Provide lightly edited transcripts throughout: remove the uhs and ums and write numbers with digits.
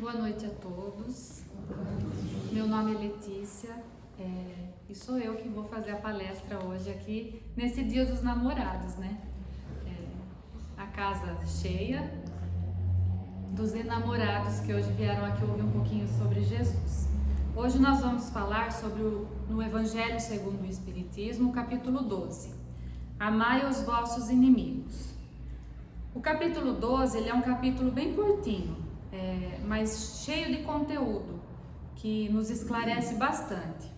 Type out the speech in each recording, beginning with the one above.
Boa noite a todos. Meu nome é Letícia e sou eu que vou fazer a palestra hoje aqui nesse Dia dos Namorados, né? A casa cheia dos enamorados que hoje vieram aqui ouvir um pouquinho sobre Jesus. Hoje nós vamos falar sobre no Evangelho segundo o Espiritismo, capítulo 12. Amai os vossos inimigos. O capítulo 12 ele é um capítulo bem curtinho, mas cheio de conteúdo, que nos esclarece bastante.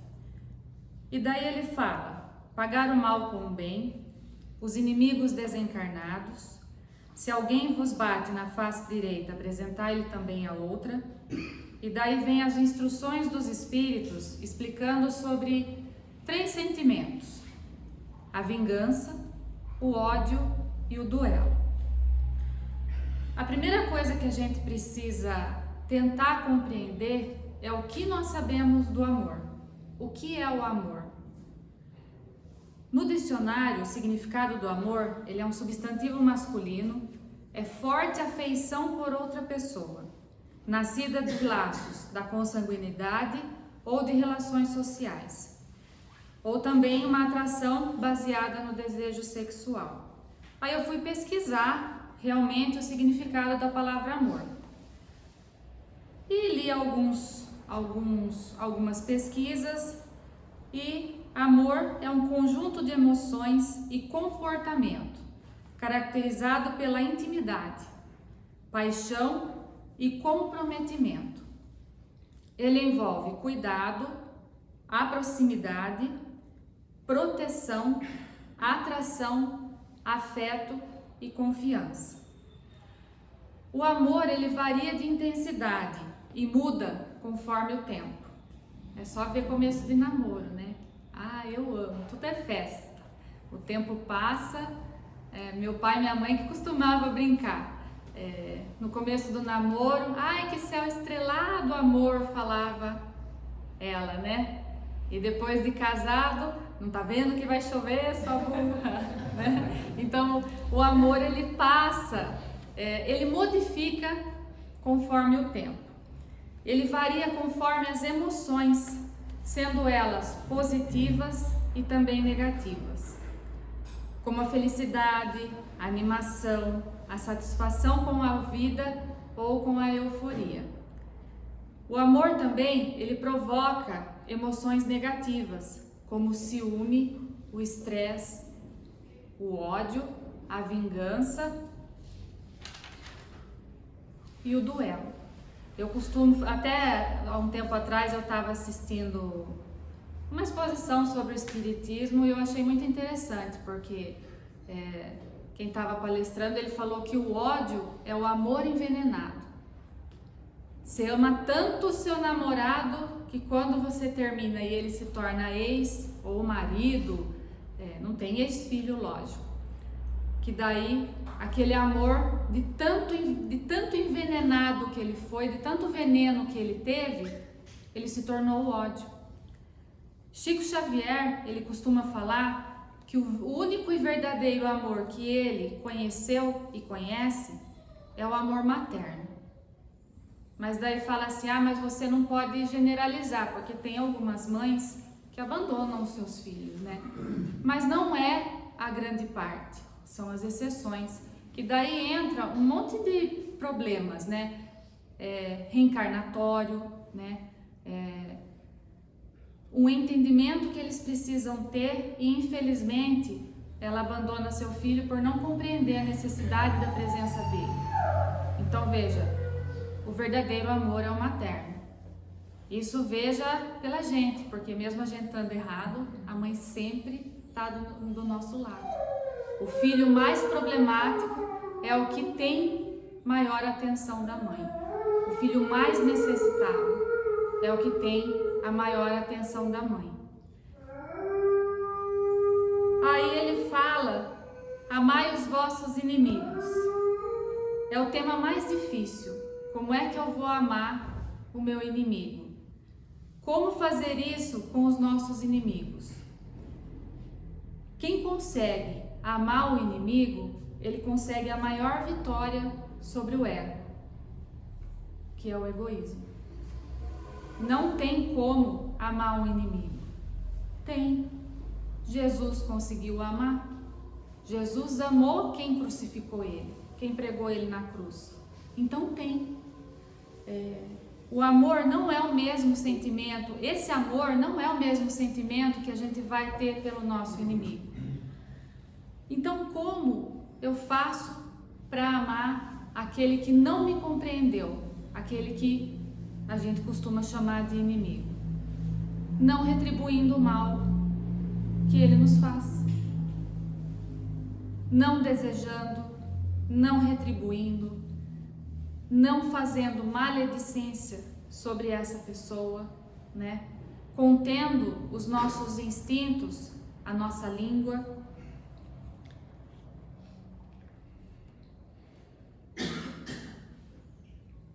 E daí ele fala: pagar o mal com o bem, os inimigos desencarnados, se alguém vos bate na face direita, apresentai-lhe também a outra. E daí vem as instruções dos espíritos explicando sobre 3 sentimentos: a vingança, o ódio e o duelo. A primeira coisa que a gente precisa tentar compreender é o que nós sabemos do amor. O que é o amor? No dicionário, o significado do amor, ele é um substantivo masculino, é forte afeição por outra pessoa, nascida dos laços da consanguinidade ou de relações sociais, ou também uma atração baseada no desejo sexual. Aí eu fui pesquisar realmente o significado da palavra amor. E li algumas pesquisas, e amor é um conjunto de emoções e comportamento caracterizado pela intimidade, paixão e comprometimento. Ele envolve cuidado, a proximidade, proteção, atração, afeto e confiança. O amor ele varia de intensidade e muda conforme o tempo. É só ver começo de namoro, né? Ah, eu amo, tudo é festa. O tempo passa, meu pai e minha mãe que costumava brincar. No começo do namoro, ai que céu estrelado, amor, falava ela, né? E depois de casado, não tá vendo que vai chover, só burra, né? Então, o amor ele passa, ele modifica conforme o tempo. Ele varia conforme as emoções, sendo elas positivas e também negativas, como a felicidade, a animação, a satisfação com a vida ou com a euforia. O amor também, ele provoca emoções negativas, como o ciúme, o estresse, o ódio, a vingança e o duelo. Eu costumo, até há um tempo atrás eu estava assistindo uma exposição sobre o espiritismo e eu achei muito interessante, porque quem estava palestrando, ele falou que o ódio é o amor envenenado. Você ama tanto o seu namorado que quando você termina e ele se torna ex ou marido, não tem ex-filho, lógico, que daí aquele amor de tanto envenenado que ele foi, de tanto veneno que ele teve, ele se tornou ódio. Chico Xavier, ele costuma falar que o único e verdadeiro amor que ele conheceu e conhece é o amor materno. Mas daí fala assim, mas você não pode generalizar, porque tem algumas mães que abandonam os seus filhos, né? Mas não é a grande parte, são as exceções, que daí entra um monte de problemas, né? Reencarnatório, né? Um entendimento que eles precisam ter e infelizmente ela abandona seu filho por não compreender a necessidade da presença dele. Então veja, o verdadeiro amor é o materno. Isso veja pela gente, porque mesmo a gente estando errado, a mãe sempre está do nosso lado. O filho mais problemático é o que tem maior atenção da mãe. O filho mais necessitado é o que tem a maior atenção da mãe. Aí ele fala: amai os vossos inimigos. É o tema mais difícil. Como é que eu vou amar o meu inimigo? Como fazer isso com os nossos inimigos? Quem consegue amar o inimigo, ele consegue a maior vitória sobre o ego. que é o egoísmo. Não tem como amar um inimigo. Tem. Jesus conseguiu amar. Jesus amou quem crucificou ele, quem pregou ele na cruz. Então tem. O amor não é o mesmo sentimento, esse amor não é o mesmo sentimento que a gente vai ter pelo nosso inimigo. Então, como eu faço para amar aquele que não me compreendeu, aquele que a gente costuma chamar de inimigo? Não retribuindo o mal que ele nos faz, não desejando, não retribuindo, não fazendo maledicência sobre essa pessoa, né? Contendo os nossos instintos, a nossa língua.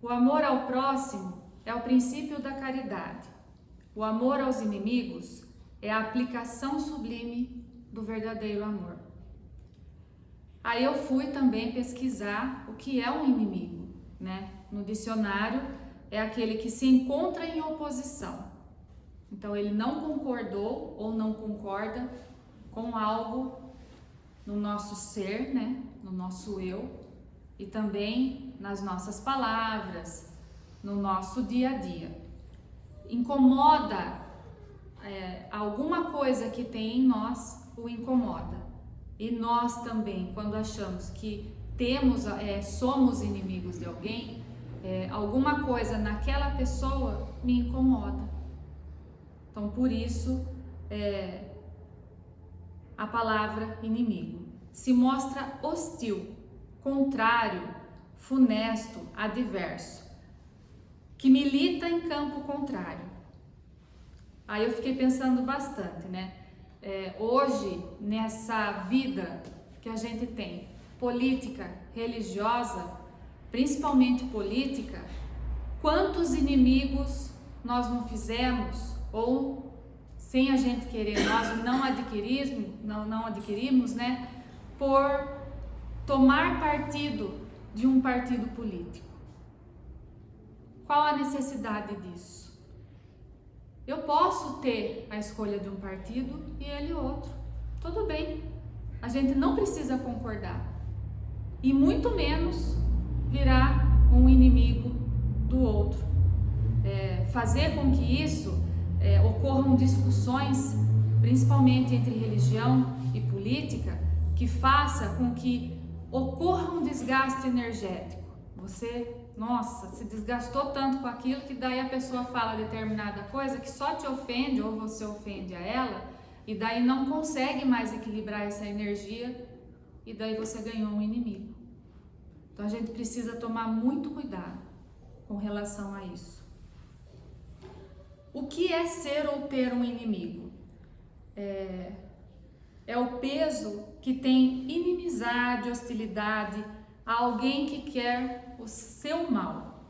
O amor ao próximo é o princípio da caridade. O amor aos inimigos é a aplicação sublime do verdadeiro amor. Aí eu fui também pesquisar o que é um inimigo, né? No dicionário, é aquele que se encontra em oposição. Então, ele não concordou ou não concorda com algo no nosso ser, né? No nosso eu, e também nas nossas palavras, no nosso dia a dia. Incomoda, alguma coisa que tem em nós o incomoda. E nós também, quando achamos que somos inimigos de alguém, alguma coisa naquela pessoa me incomoda. Então, por isso, a palavra inimigo se mostra hostil, contrário, funesto, adverso, que milita em campo contrário. Aí eu fiquei pensando bastante, né? Hoje, nessa vida que a gente tem, política, religiosa, principalmente política, quantos inimigos nós não fizemos, ou sem a gente querer, nós não adquirimos, né, por tomar partido de um partido político. Qual a necessidade disso? Eu posso ter a escolha de um partido e ele outro. Tudo bem. A gente não precisa concordar. E muito menos virar um inimigo do outro. Fazer com que isso ocorram discussões, principalmente entre religião e política, que faça com que ocorra um desgaste energético. Você, se desgastou tanto com aquilo que daí a pessoa fala determinada coisa que só te ofende ou você ofende a ela, e daí não consegue mais equilibrar essa energia e daí você ganhou um inimigo. Então a gente precisa tomar muito cuidado com relação a isso. O que é ser ou ter um inimigo? É o peso que tem inimizade, hostilidade a alguém que quer o seu mal.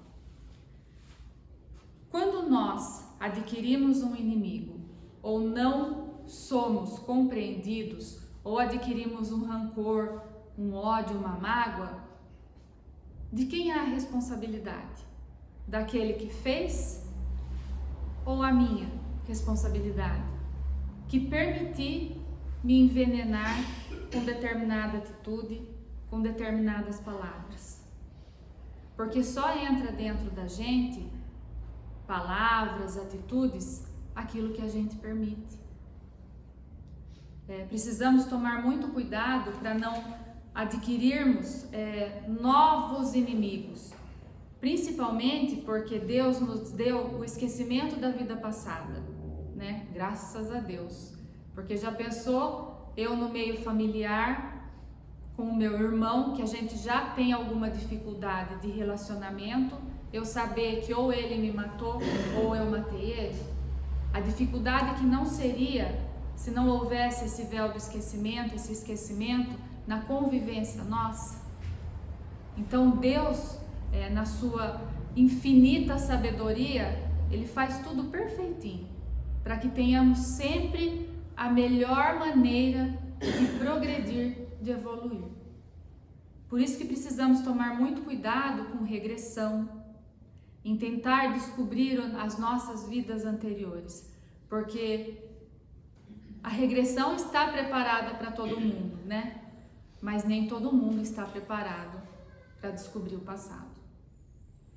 Quando nós adquirimos um inimigo ou não somos compreendidos ou adquirimos um rancor, um ódio, uma mágoa, de quem é a responsabilidade? Daquele que fez ou a minha responsabilidade? Que permiti me envenenar com determinada atitude, com determinadas palavras. Porque só entra dentro da gente palavras, atitudes, aquilo que a gente permite. Precisamos tomar muito cuidado para não adquirirmos novos inimigos, principalmente porque Deus nos deu o esquecimento da vida passada, né? Graças a Deus. Porque já pensou, eu no meio familiar, com o meu irmão, que a gente já tem alguma dificuldade de relacionamento, eu saber que ou ele me matou ou eu matei ele? A dificuldade que não seria se não houvesse esse véu do esquecimento, esse esquecimento na convivência nossa. Então Deus, na sua infinita sabedoria, Ele faz tudo perfeitinho, para que tenhamos sempre a melhor maneira de progredir, de evoluir. Por isso que precisamos tomar muito cuidado com regressão, em tentar descobrir as nossas vidas anteriores, porque a regressão está preparada para todo mundo, né? Mas nem todo mundo está preparado para descobrir o passado.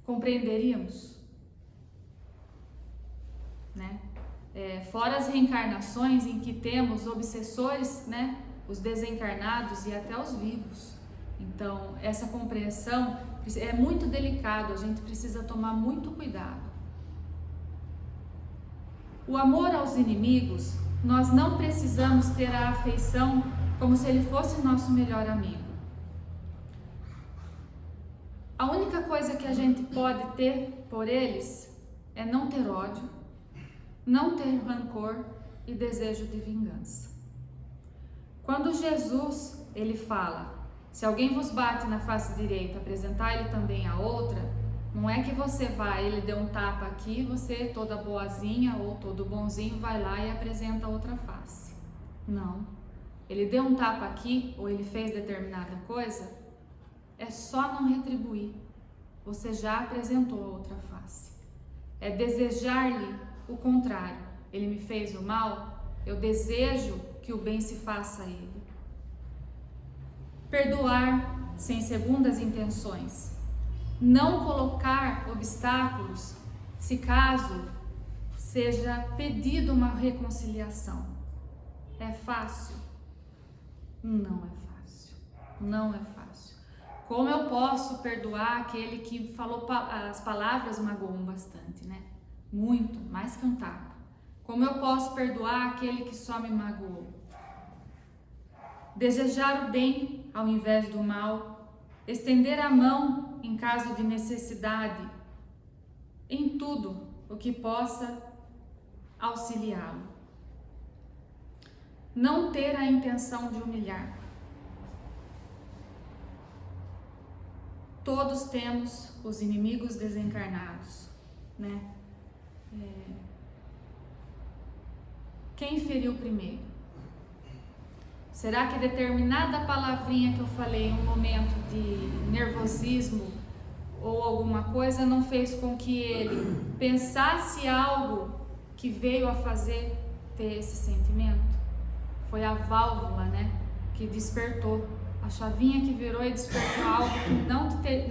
Compreenderíamos? Né? Fora as reencarnações em que temos obsessores, né? Os desencarnados e até os vivos. Então, essa compreensão é muito delicado, a gente precisa tomar muito cuidado. O amor aos inimigos, nós não precisamos ter a afeição como se ele fosse nosso melhor amigo. A única coisa que a gente pode ter por eles é não ter ódio, não ter rancor e desejo de vingança. Quando Jesus, ele fala, se alguém vos bate na face direita, apresentar ele também a outra, não é que você vai, ele deu um tapa aqui, você toda boazinha ou todo bonzinho vai lá e apresenta a outra face. Não. Ele deu um tapa aqui ou ele fez determinada coisa, é só não retribuir. Você já apresentou a outra face. É desejar-lhe o contrário. Ele me fez o mal, eu desejo que o bem se faça a ele. Perdoar sem segundas intenções. Não colocar obstáculos se caso seja pedido uma reconciliação. É fácil? Não é fácil. Não é fácil. Como eu posso perdoar aquele que falou as palavras magoam bastante, né? Muito, mais que um tapa. Como eu posso perdoar aquele que só me magoou? Desejar o bem ao invés do mal, estender a mão em caso de necessidade, em tudo o que possa auxiliá-lo. Não ter a intenção de humilhar. Todos temos os inimigos desencarnados, né? Quem feriu primeiro? Será que determinada palavrinha que eu falei em um momento de nervosismo ou alguma coisa não fez com que ele pensasse algo que veio a fazer ter esse sentimento? Foi a válvula, né, que despertou, a chavinha que virou e despertou algo que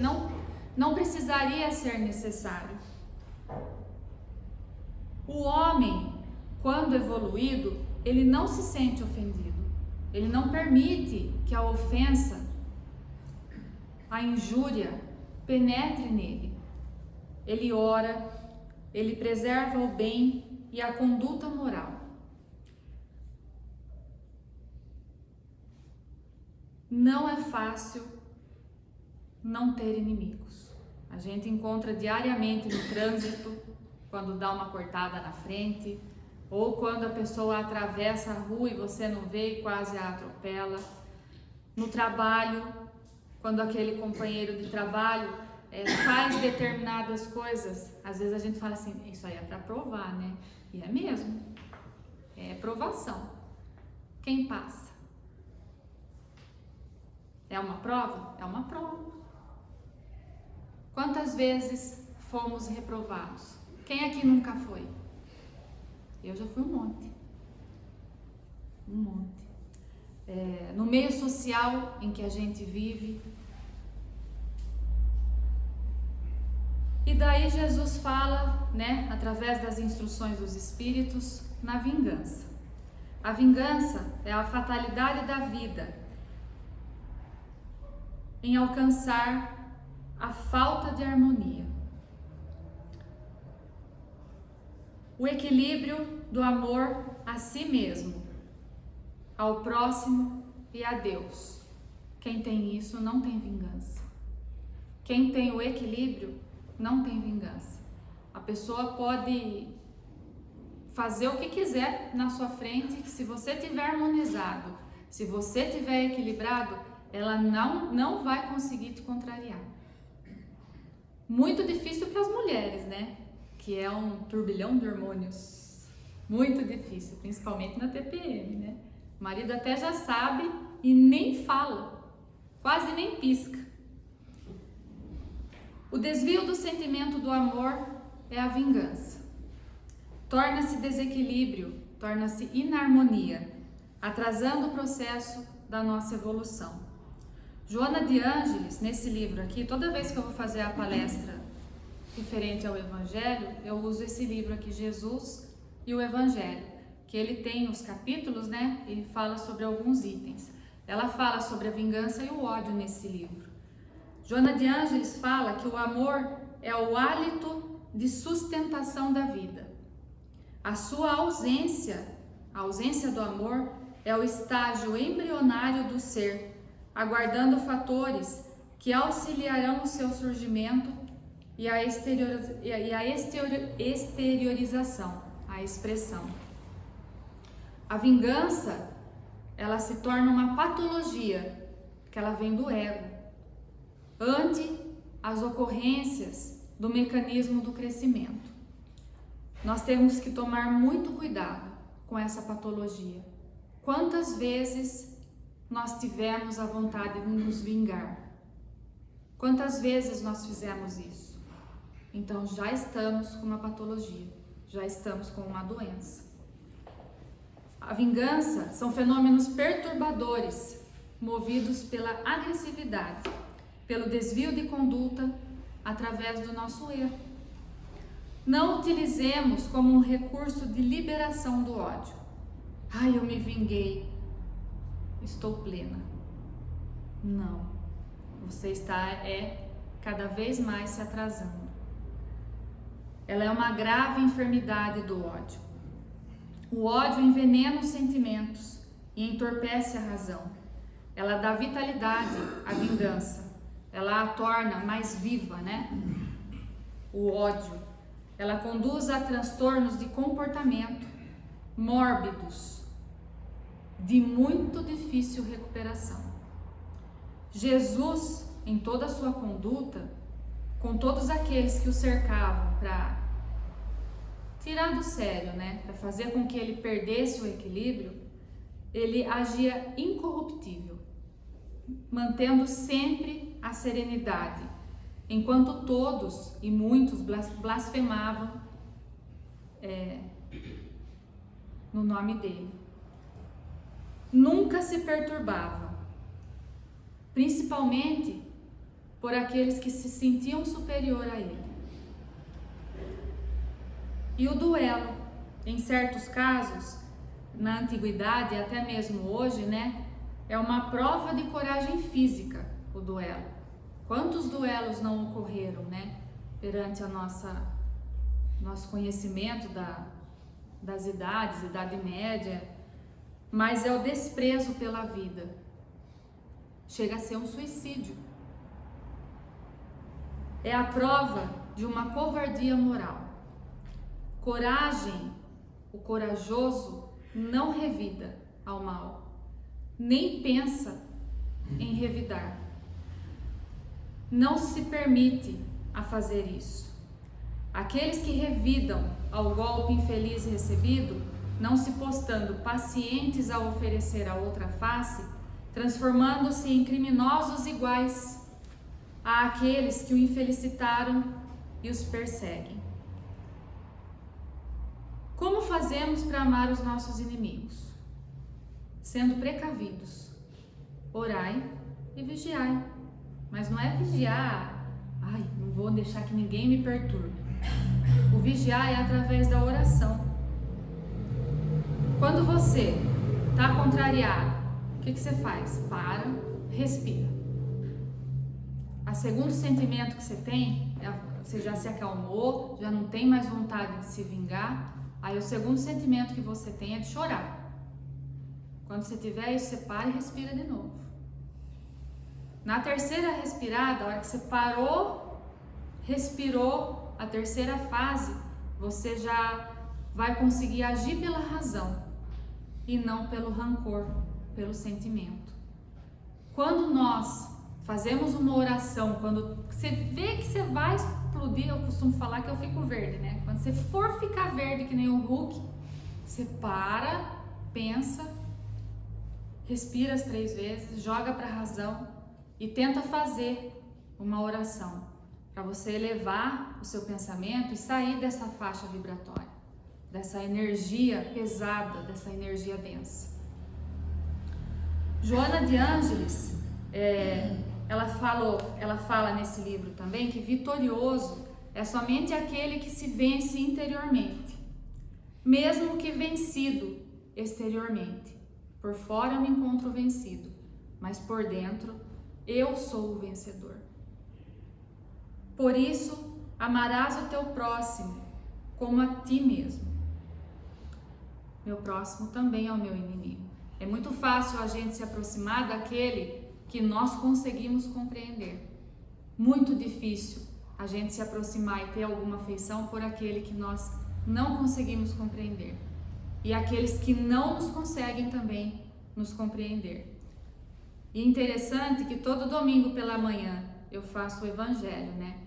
não precisaria ser necessário. O homem, quando evoluído, ele não se sente ofendido. Ele não permite que a ofensa, a injúria, penetre nele. Ele ora, ele preserva o bem e a conduta moral. Não é fácil não ter inimigos. A gente encontra diariamente no trânsito, quando dá uma cortada na frente, ou quando a pessoa atravessa a rua e você não vê e quase a atropela. No trabalho, quando aquele companheiro de trabalho faz determinadas coisas, às vezes a gente fala assim, isso aí é para provar, né? E é mesmo. É provação. Quem passa? É uma prova? É uma prova. Quantas vezes fomos reprovados? Quem aqui nunca foi? Eu já fui um monte. Um monte. No meio social em que a gente vive. E daí Jesus fala, né, através das instruções dos Espíritos, na vingança. A vingança é a fatalidade da vida em alcançar a falta de harmonia. O equilíbrio do amor a si mesmo, ao próximo e a Deus. Quem tem isso não tem vingança. Quem tem o equilíbrio não tem vingança. A pessoa pode fazer o que quiser na sua frente, que se você tiver harmonizado, se você tiver equilibrado, ela não vai conseguir te contrariar. Muito difícil para as mulheres, né? Que é um turbilhão de hormônios. Muito difícil, principalmente na TPM, né? O marido até já sabe e nem fala, quase nem pisca. O desvio do sentimento do amor é a vingança. Torna-se desequilíbrio, torna-se inarmonia, atrasando o processo da nossa evolução. Joana de Ângeles, nesse livro aqui, toda vez que eu vou fazer a palestra referente ao Evangelho, eu uso esse livro aqui, Jesus e o Evangelho, que ele tem os capítulos, né? Ele fala sobre alguns itens. Ela fala sobre a vingança e o ódio nesse livro. Joana de Ângeles fala que o amor é o hálito de sustentação da vida. A sua ausência, a ausência do amor, é o estágio embrionário do ser, aguardando fatores que auxiliarão o seu surgimento e a exteriorização, a expressão. A vingança, ela se torna uma patologia, que ela vem do ego, ante as ocorrências do mecanismo do crescimento. Nós temos que tomar muito cuidado com essa patologia. Quantas vezes nós tivemos a vontade de nos vingar? Quantas vezes nós fizemos isso? Então já estamos com uma patologia, já estamos com uma doença. A vingança são fenômenos perturbadores, movidos pela agressividade, pelo desvio de conduta através do nosso erro. Não utilizemos como um recurso de liberação do ódio. Ai, eu me vinguei, estou plena. Não, você está cada vez mais se atrasando. Ela é uma grave enfermidade do ódio. O ódio envenena os sentimentos e entorpece a razão. Ela dá vitalidade à vingança. Ela a torna mais viva, né? O ódio. Ela conduz a transtornos de comportamento mórbidos, de muito difícil recuperação. Jesus, em toda a sua conduta, com todos aqueles que o cercavam para tirar do sério, né, para fazer com que ele perdesse o equilíbrio, ele agia incorruptível, mantendo sempre a serenidade, enquanto todos e muitos blasfemavam no nome dele. Nunca se perturbava, principalmente por aqueles que se sentiam superior a ele. E o duelo, em certos casos, na antiguidade e até mesmo hoje, né, é uma prova de coragem física, o duelo. Quantos duelos não ocorreram, né, perante a nosso conhecimento das idades, Idade Média, mas é o desprezo pela vida. Chega a ser um suicídio. É a prova de uma covardia moral. Coragem, o corajoso não revida ao mal, nem pensa em revidar. Não se permite a fazer isso. Aqueles que revidam ao golpe infeliz recebido, não se postando pacientes a oferecer a outra face, transformando-se em criminosos iguais àqueles que o infelicitaram e os perseguem. Como fazemos para amar os nossos inimigos? Sendo precavidos. Orai e vigiai. Mas não é vigiar, ai, não vou deixar que ninguém me perturbe. O vigiar é através da oração. Quando você está contrariado, o que você faz? Para, respira. O segundo sentimento que você tem, você já se acalmou, já não tem mais vontade de se vingar. Aí o segundo sentimento que você tem é de chorar. Quando você tiver isso, você para e respira de novo. Na terceira respirada, a hora que você parou, respirou, a terceira fase, você já vai conseguir agir pela razão e não pelo rancor, pelo sentimento. Quando nós fazemos uma oração, quando você vê que você vai explodir, eu costumo falar que eu fico verde, né? Quando você for ficar verde que nem o Hulk, você para, pensa, respira as 3 vezes, joga para a razão e tenta fazer uma oração. para você elevar o seu pensamento e sair dessa faixa vibratória, dessa energia pesada, dessa energia densa. Joana de Ângeles, ela fala nesse livro também que vitorioso é somente aquele que se vence interiormente, mesmo que vencido exteriormente. Por fora eu me encontro vencido, mas por dentro eu sou o vencedor. Por isso, amarás o teu próximo como a ti mesmo. Meu próximo também é o meu inimigo. É muito fácil a gente se aproximar daquele que nós conseguimos compreender. Muito difícil a gente se aproximar e ter alguma afeição por aquele que nós não conseguimos compreender. E aqueles que não nos conseguem também nos compreender. E interessante que todo domingo pela manhã eu faço o evangelho, né?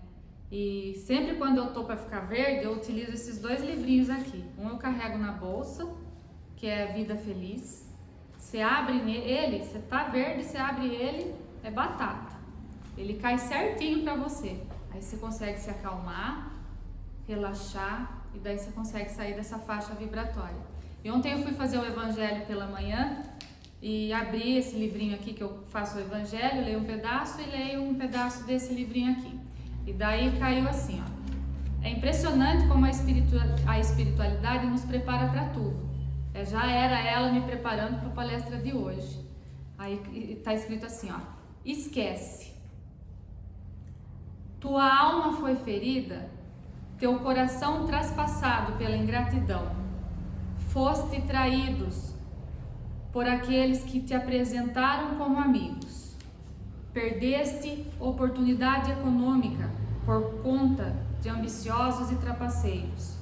E sempre quando eu tô para ficar verde, eu utilizo esses dois livrinhos aqui. Um eu carrego na bolsa, que é Vida Feliz. Você abre ele, você tá verde, você abre ele, é batata. Ele cai certinho para você. Aí você consegue se acalmar, relaxar e daí você consegue sair dessa faixa vibratória. E ontem eu fui fazer o evangelho pela manhã e abri esse livrinho aqui que eu faço o evangelho, leio um pedaço e leio um pedaço desse livrinho aqui. E daí caiu assim, ó. É impressionante como a espiritualidade nos prepara para tudo. Já era ela me preparando para a palestra de hoje. Aí tá escrito assim, ó. Esquece. Tua alma foi ferida, teu coração traspassado pela ingratidão. Foste traídos por aqueles que te apresentaram como amigos. Perdeste oportunidade econômica por conta de ambiciosos e trapaceiros.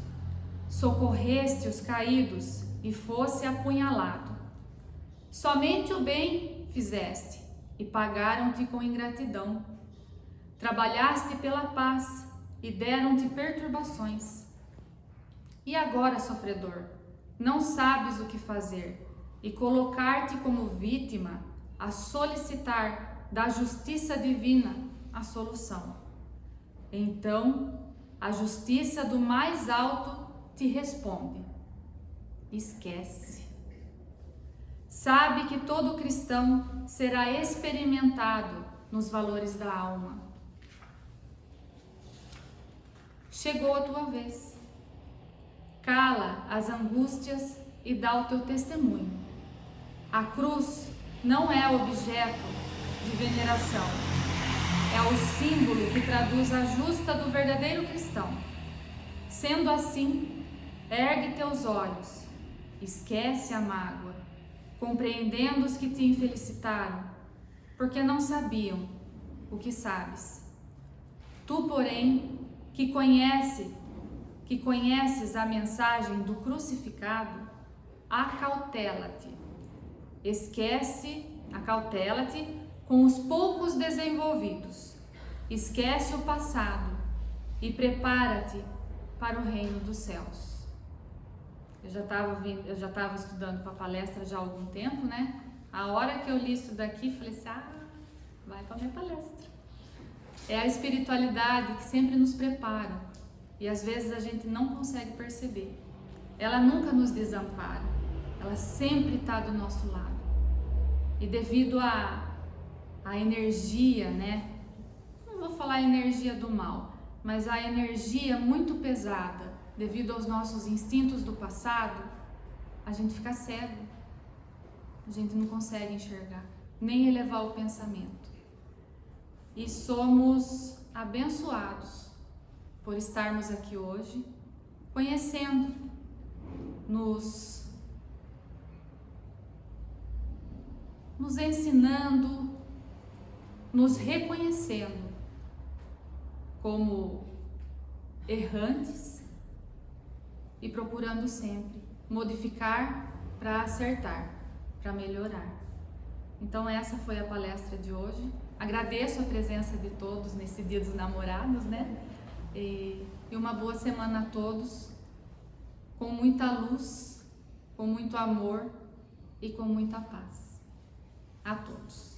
Socorreste os caídos e fosse apunhalado. Somente o bem fizeste e pagaram-te com ingratidão. Trabalhaste pela paz e deram-te perturbações. E agora, sofredor, não sabes o que fazer e colocar-te como vítima a solicitar da justiça divina a solução. Então, a justiça do mais alto te responde: esquece. Sabe que todo cristão será experimentado nos valores da alma. Chegou a tua vez. Cala as angústias e dá o teu testemunho. A cruz não é objeto de veneração. É o símbolo que traduz a justa do verdadeiro cristão. Sendo assim, ergue teus olhos, esquece a mágoa, compreendendo os que te infelicitaram, porque não sabiam o que sabes. Tu, porém, que conheces a mensagem do crucificado, acautela-te. Acautela-te com os poucos desenvolvidos. Esquece o passado e prepara-te para o reino dos céus. Eu já estava estudando para a palestra já há algum tempo, né? A hora que eu li isso daqui, falei assim, vai para a minha palestra. É a espiritualidade que sempre nos prepara e às vezes a gente não consegue perceber. Ela nunca nos desampara, ela sempre está do nosso lado. E devido à energia, né? Não vou falar energia do mal, mas a energia muito pesada, devido aos nossos instintos do passado, a gente fica cego. A gente não consegue enxergar, nem elevar o pensamento. E somos abençoados por estarmos aqui hoje, conhecendo, nos ensinando, nos reconhecendo como errantes e procurando sempre modificar para acertar, para melhorar. Então essa foi a palestra de hoje. Agradeço a presença de todos nesse Dia dos Namorados, né? E uma boa semana a todos, com muita luz, com muito amor e com muita paz. A todos.